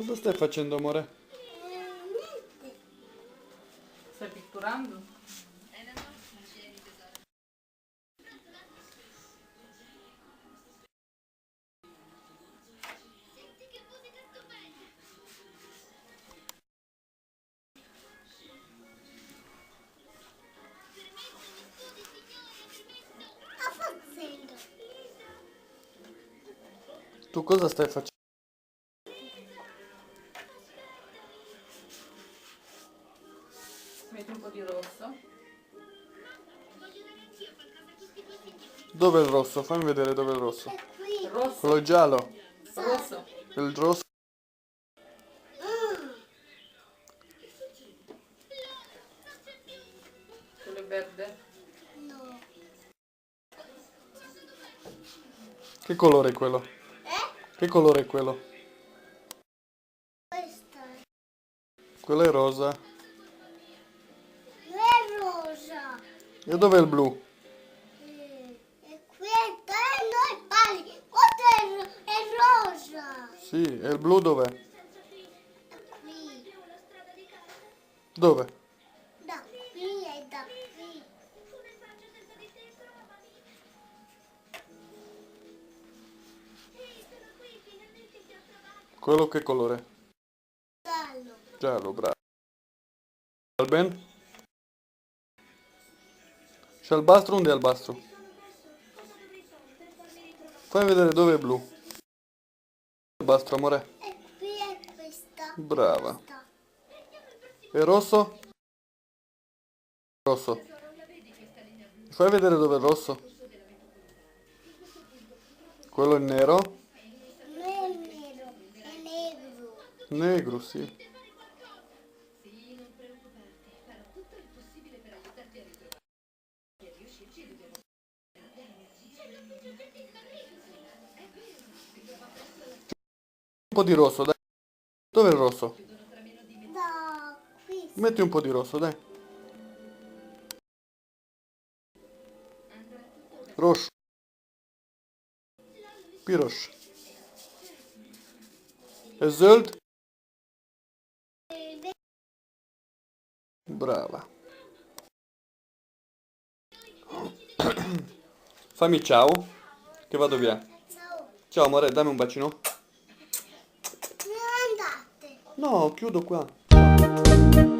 Cosa stai facendo, amore? Niente. Stai pitturando? Sta facendo? Tu cosa stai facendo? Metti un po' di rosso. Dov'è il rosso? Fammi vedere dov'è il rosso. È qui. Rosso. Quello giallo. Rosso. Il rosso. Quello è verde. No. Che colore è quello? Che colore è quello? Questa Quello è rosa. non è rosa. E dov'è il blu? E questa noi pari. Questo è rosa. Sì, e il blu dov'è? È qui. Dove? Da qui e da qui. Quello che colore? Giallo. Giallo, bravo. Alben? C'è albastro, onde è albastro? Fai vedere dove è blu. Albastro, amore. E qui è questa. Brava. Questa. E rosso? Rosso. Fai vedere dove è il rosso. Quello è nero? Non è nero, è negro. Negro, sì. Un po' di rosso, dai. Dove è il rosso? Da qui. Metti un po' di rosso, dai. Rosso. Pirosh. E zöld? Brava. Fammi ciao, che vado via. Ciao. Ciao amore, dammi un bacino. Non andate. No, chiudo qua. Ciao.